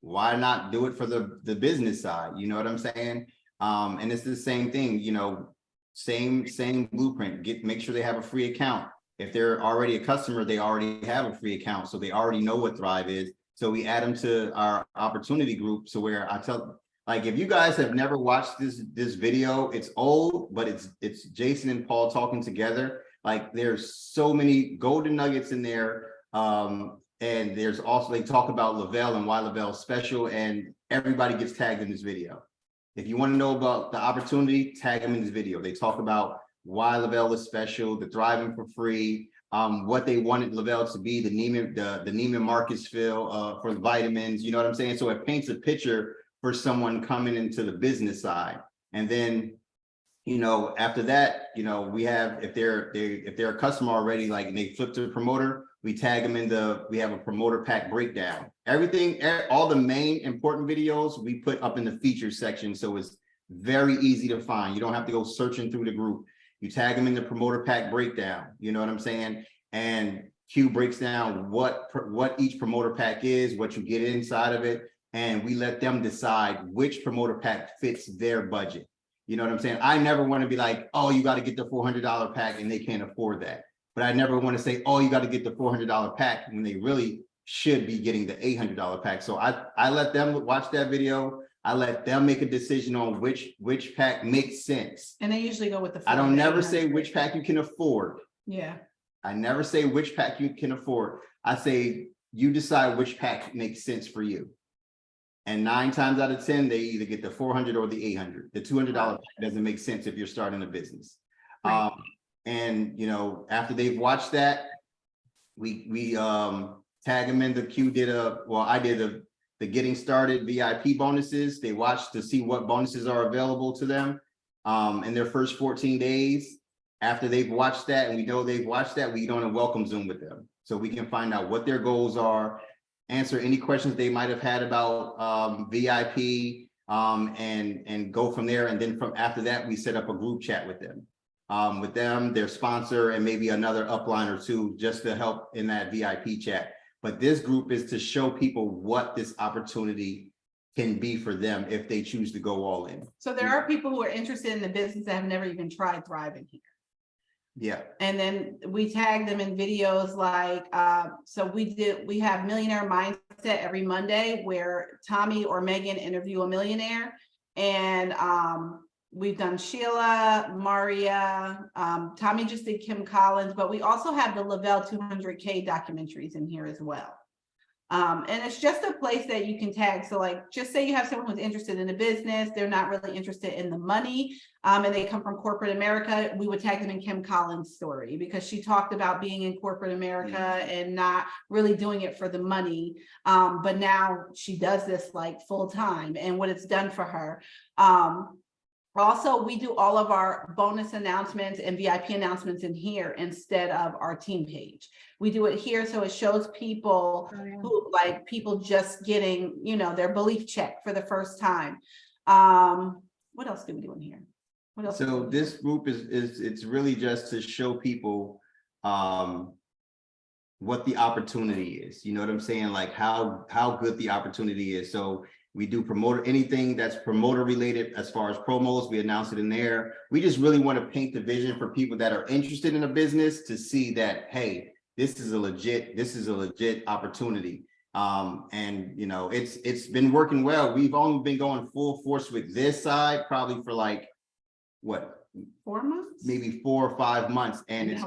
why not do it for the business side? You know what I'm saying? And it's the same thing, you know, same blueprint. Make sure they have a free account. If they're already a customer, they already have a free account, so they already know what Thrive is. So we add them to our opportunity group. So where I tell Like, if you guys have never watched this video, it's old, but it's Jason and Paul talking together. Like, there's so many golden nuggets in there. And there's also, they talk about Lavelle and why Lavelle's special, and everybody gets tagged in this video. If you want to know about the opportunity, tag them in this video. They talk about why Lavelle is special, the thriving for free, what they wanted Lavelle to be, the Neiman Marcus feel for the vitamins, you know what I'm saying? So it paints a picture for someone coming into the business side. And then, you know, after that, you know, we have, if they're a customer already, like, and they flip to the promoter, we tag them we have a promoter pack breakdown. Everything, all the main important videos we put up in the features section. So it's very easy to find. You don't have to go searching through the group. You tag them in the promoter pack breakdown. You know what I'm saying? And Q breaks down what each promoter pack is, what you get inside of it. And we let them decide which promoter pack fits their budget. You know what I'm saying? I never want to be like, oh, you got to get the $400 pack and they can't afford that. But I never want to say, oh, you got to get the $400 pack when they really should be getting the $800 pack. So I let them watch that video. I let them make a decision on which pack makes sense. And they usually go with the. I don't never say which pack you can afford. Yeah. I never say which pack you can afford. I say you decide which pack makes sense for you. And 9 times out of 10, they either get the 400 or the 800. The $200 pack doesn't make sense if you're starting a business. Right. And you know, after they've watched that, we tag them in. The Q did I did the getting started VIP bonuses. They watched to see what bonuses are available to them in their first 14 days. After they've watched that, and we know they've watched that, we go on a welcome Zoom with them, so we can find out what their goals are, answer any questions they might have had about VIP, and go from there. And then from after that, we set up a group chat with them, their sponsor, and maybe another upline or two just to help in that VIP chat. But this group is to show people what this opportunity can be for them if they choose to go all in. So there are people who are interested in the business that have never even tried thriving here. Yeah. And then we tag them in videos like, so we have Millionaire Mindset every Monday where Tommy or Megan interview a millionaire. And we've done Sheila, Maria, Tommy just did Kim Collins, but we also have the Lavelle 200K documentaries in here as well. And it's just a place that you can tag. So like, just say you have someone who's interested in a business, they're not really interested in the money, and they come from corporate America, we would tag them in Kim Collins' story because she talked about being in corporate America and not really doing it for the money. But now she does this like full time and what it's done for her. Also, we do all of our bonus announcements and VIP announcements in here instead of our team page. We do it here so it shows people who like people just getting, you know, their belief check for the first time. What else do we do in here? What else? So this group is it's really just to show people what the opportunity is. You know what I'm saying? Like how good the opportunity is. So we do anything that's promoter related as far as promos, we announce it in there. We just really want to paint the vision for people that are interested in a business to see that, hey, this is a legit opportunity. And you know, it's been working well. We've only been going full force with this side probably for like what? 4 months? Maybe 4 or 5 months. And it's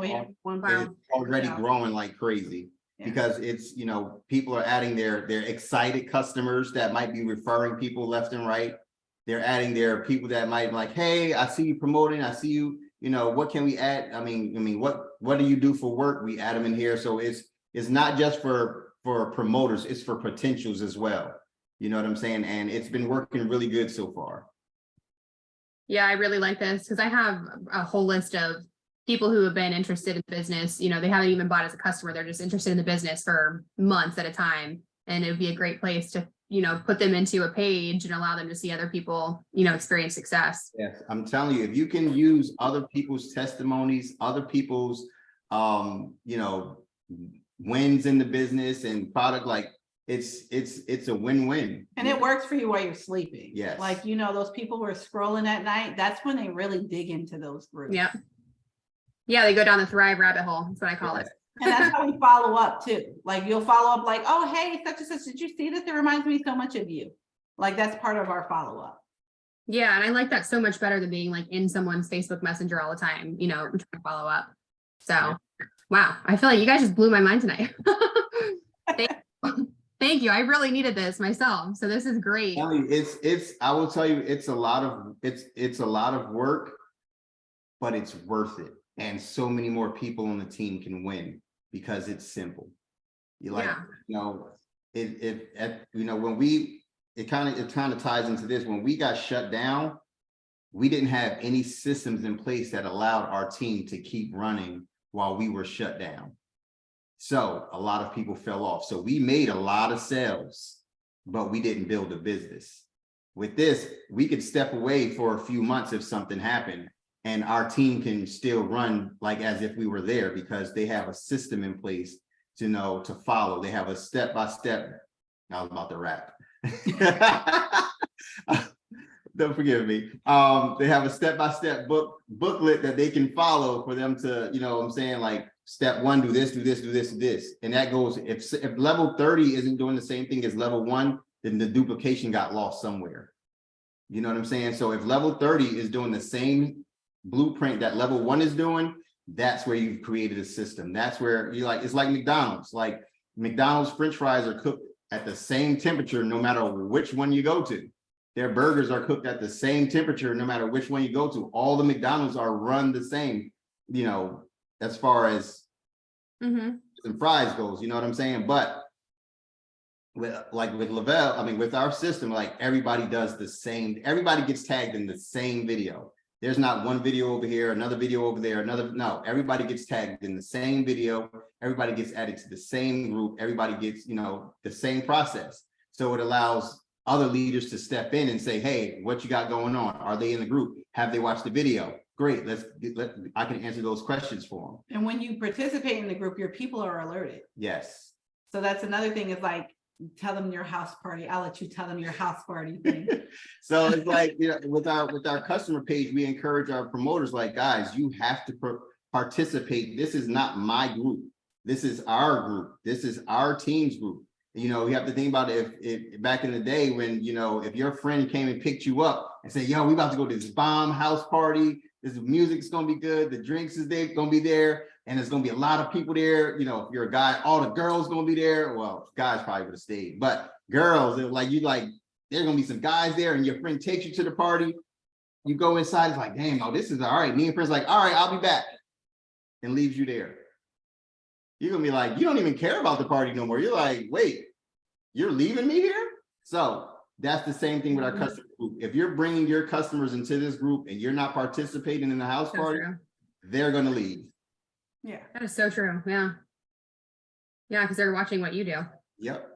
already growing like crazy. Yeah. Because it's, you know, people are adding their excited customers that might be referring people left and right. They're adding their people that might be like, hey, I see you promoting. I see you, you know, what can we add? I mean, what do you do for work? We add them in here. So it's not just for promoters, it's for potentials as well. You know what I'm saying? And it's been working really good so far. Yeah, I really like this because I have a whole list of people who have been interested in business. You know, they haven't even bought as a customer. They're just interested in the business for months at a time. And it would be a great place to, you know, put them into a page and allow them to see other people, you know, experience success. Yes, I'm telling you, if you can use other people's testimonies, other people's, you know, wins in the business and product, like it's a win-win. And it works for you while you're sleeping. Yes. Like, you know, those people who are scrolling at night, that's when they really dig into those groups. Yeah. Yeah, they go down the Thrive rabbit hole. That's what I call it. And that's how we follow up too. Like you'll follow up like, oh, hey, such and such, did you see this? It reminds me so much of you. Like that's part of our follow-up. Yeah, and I like that so much better than being like in someone's Facebook Messenger all the time, you know, trying to follow up. So, wow, I feel like you guys just blew my mind tonight. Thank you. I really needed this myself. So this is great. I mean, I will tell you, it's a lot of work, but it's worth it. And so many more people on the team can win because it's simple. You like, you know, when it kind of ties into this. When we got shut down, we didn't have any systems in place that allowed our team to keep running while we were shut down. So a lot of people fell off. So we made a lot of sales, but we didn't build a business. With this, we could step away for a few months if something happened, and our team can still run like as if we were there because they have a system in place to follow. They have a step-by-step. I was about to rap. Don't forgive me. They have a step-by-step booklet that they can follow for them to, you know what I'm saying, like step 1, do this, do this, do this, do this. And that goes, if level 30 isn't doing the same thing as level 1, then the duplication got lost somewhere. You know what I'm saying? So if level 30 is doing the same blueprint that level 1 is doing, that's where you've created a system. That's where it's like McDonald's. Like McDonald's French fries are cooked at the same temperature no matter which one you go to. Their burgers are cooked at the same temperature no matter which one you go to. All the McDonald's are run the same, you know, as far as the fries goes, you know what I'm saying? But with Lavelle, I mean, with our system, like everybody does the same, everybody gets tagged in the same video. There's not one video over here, another video over there, no, everybody gets tagged in the same video. Everybody gets added to the same group. Everybody gets, you know, the same process. So it allows other leaders to step in and say, hey, what you got going on? Are they in the group? Have they watched the video? Great, I can answer those questions for them. And when you participate in the group, your people are alerted. Yes. So that's another thing is like, tell them your house party. I'll let you tell them your house party thing. So it's like, you know, with our customer page, we encourage our promoters, like, guys, you have to participate. This is not my group. This is our group. This is our team's group. You know, you have to think about it. If back in the day when, you know, if your friend came and picked you up and said, yo, we about to go to this bomb house party. This music's going to be good. The drinks is there, going to be there. And there's going to be a lot of people there. You know, if you're a guy, all the girls going to be there. Well, guys probably would have stayed, but girls, there's going to be some guys there and your friend takes you to the party. You go inside. It's like, damn, oh, this is all right. Me and friends like, all right, I'll be back, and leaves you there. You're going to be like, you don't even care about the party no more. You're like, wait, you're leaving me here? So that's the same thing with our customer group. If you're bringing your customers into this group and you're not participating in the house party, they're going to leave. Yeah, that is so true. Yeah, because they're watching what you do. Yep.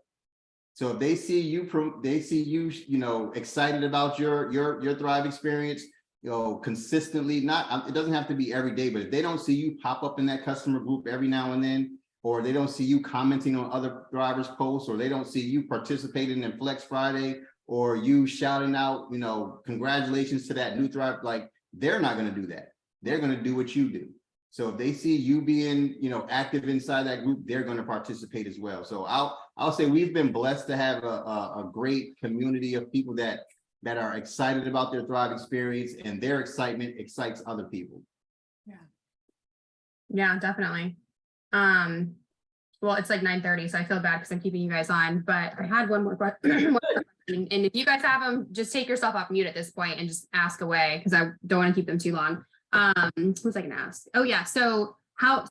So if they see you, you know, excited about your Thrive experience, you know, consistently, it doesn't have to be every day, but if they don't see you pop up in that customer group every now and then, or they don't see you commenting on other drivers' posts, or they don't see you participating in Flex Friday, or you shouting out, you know, congratulations to that new driver, like they're not going to do that. They're going to do what you do. So if they see you being, you know, active inside that group, they're going to participate as well. So I'll say we've been blessed to have a great community of people that are excited about their Thrive experience, and their excitement excites other people. Yeah, definitely. Well, it's like 9:30, so I feel bad because I'm keeping you guys on, but I had one more question. And if you guys have them, just take yourself off mute at this point and just ask away, because I don't want to keep them too long. What was I gonna ask? Oh yeah, so how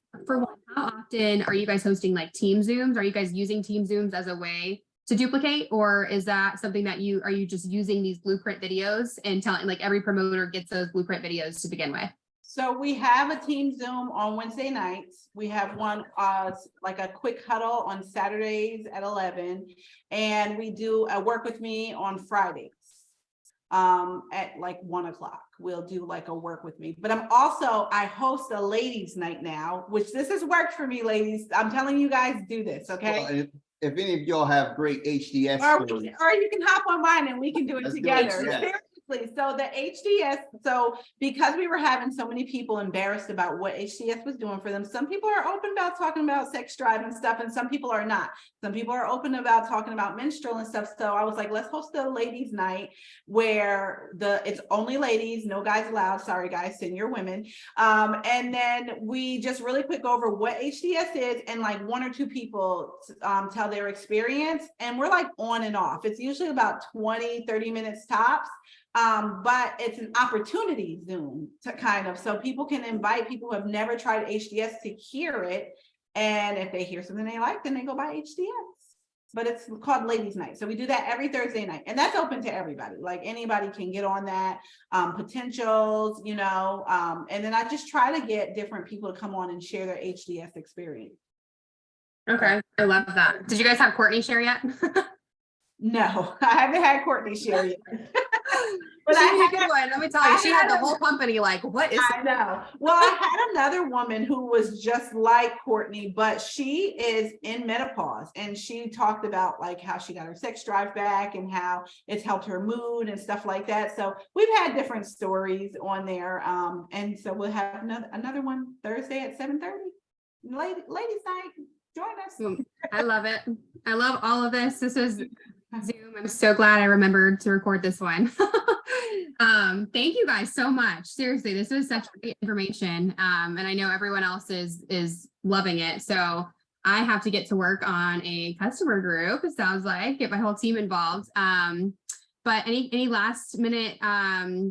often are you guys hosting like team Zooms? Are you guys using team Zooms as a way to duplicate, or is that something that are you just using these blueprint videos and telling, like, every promoter gets those blueprint videos to begin with? So we have a team Zoom on Wednesday nights. We have one like a quick huddle on Saturdays at 11, and we do a work with me on Fridays at like 1 o'clock. We'll do like a work with me, but I host a ladies night now, which this has worked for me, ladies. I'm telling you guys, do this, okay? Well, if any of y'all have great HDS or you can hop on mine and we can do it together. Yeah. Please. So the HDS, so because we were having so many people embarrassed about what HDS was doing for them, some people are open about talking about sex drive and stuff, and some people are not. Some people are open about talking about menstrual and stuff. So I was like, let's host a ladies' night where it's only ladies, no guys allowed. Sorry, guys, send your women. And then we just really quick go over what HDS is, and like one or two people tell their experience, and we're like on and off. It's usually about 20-30 minutes tops. But it's an opportunity Zoom to kind of, so people can invite people who have never tried HDS to hear it. And if they hear something they like, then they go buy HDS. But it's called Ladies Night. So we do that every Thursday night, and that's open to everybody. Like anybody can get on that, potentials, you know, and then I just try to get different people to come on and share their HDS experience. Okay, I love that. Did you guys have Courtney share yet? No, I haven't had Courtney share yet. But I had a good one. Let me tell you, she had the whole company like, what is I know. Well, I had another woman who was just like Courtney, but she is in menopause, and she talked about like how she got her sex drive back and how it's helped her mood and stuff like that. So we've had different stories on there. And so we'll have another one Thursday at 7:30. Ladies night. Join us. I love it. I love all of this. This is Zoom. I'm so glad I remembered to record this one. Thank you guys so much. Seriously, this was such great information. And I know everyone else is loving it. So I have to get to work on a customer group, it sounds like, get my whole team involved. But any last minute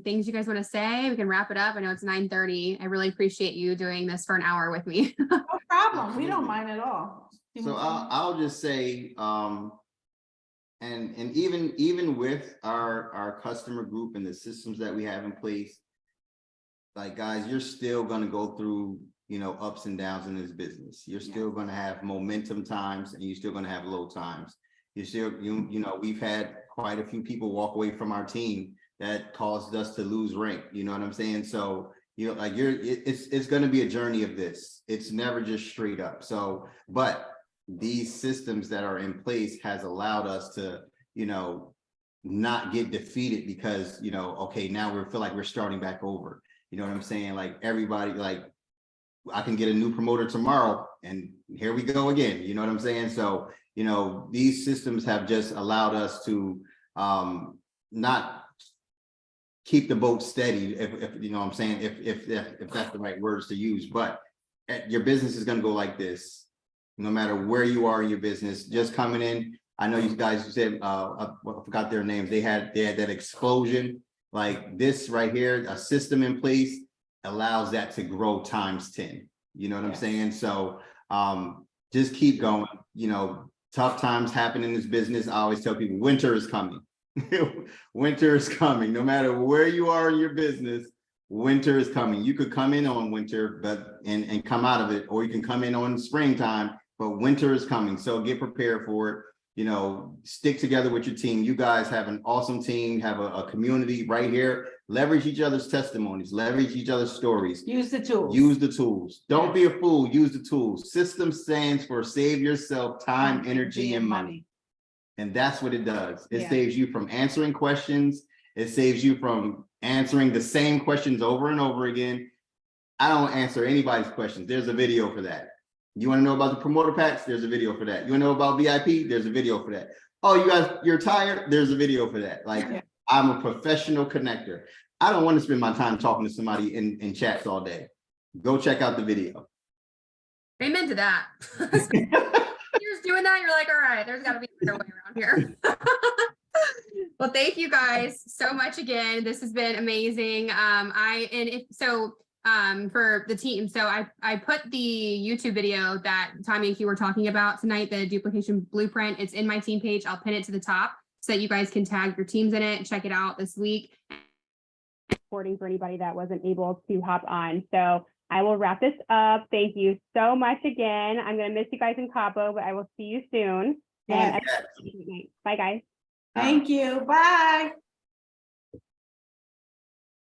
things you guys want to say? We can wrap it up. I know it's 9:30. I really appreciate you doing this for an hour with me. No problem. We don't mind at all. So I'll just say, and even with our customer group and the systems that we have in place, like guys, you're still going to go through, you know, ups and downs in this business. You're still going to have momentum times, and you're still going to have low times. You're still, you know, we've had quite a few people walk away from our team that caused us to lose rank. You know what I'm saying? So, you know, like it's going to be a journey of this. It's never just straight up. So, but these systems that are in place has allowed us to, you know, not get defeated because, you know, okay, now we feel like we're starting back over. You know what I'm saying? Like everybody, like I can get a new promoter tomorrow and here we go again. You know what I'm saying? So, you know, these systems have just allowed us to not keep the boat steady, if you know what I'm saying, if that's the right words to use, but your business is going to go like this. No matter where you are in your business, just coming in. I know you guys said, I forgot their names. They had that explosion. Like this right here, a system in place allows that to grow times 10. You know what I'm saying? So just keep going. You know, tough times happen in this business. I always tell people winter is coming. Winter is coming. No matter where you are in your business, winter is coming. You could come in on winter, but and come out of it, or you can come in on springtime. But winter is coming, so get prepared for it. You know, stick together with your team. You guys have an awesome team, have a community right here. Leverage each other's testimonies, leverage each other's stories. Use the tools. Use the tools. Don't be a fool, use the tools. System stands for save yourself time, energy, and money. And that's what it does. It saves you from answering questions. It saves you from answering the same questions over and over again. I don't answer anybody's questions. There's a video for that. You want to know about the promoter packs? There's a video for that. You want to know about VIP? There's a video for that. Oh, you guys, you're tired? There's a video for that. Like, I'm a professional connector. I don't want to spend my time talking to somebody in chats all day. Go check out the video. Amen to that. You're just doing that. You're like, all right, there's got to be a better way around here. Well, thank you guys so much again. This has been amazing. For the team. So I put the YouTube video that Tommy and Q were talking about tonight, the duplication blueprint. It's in my team page. I'll pin it to the top so that you guys can tag your teams in it and check it out this week. Recording for anybody that wasn't able to hop on. So I will wrap this up. Thank you so much again. I'm going to miss you guys in Cabo, but I will see you soon. Yes. And bye, guys. Thank you. Bye.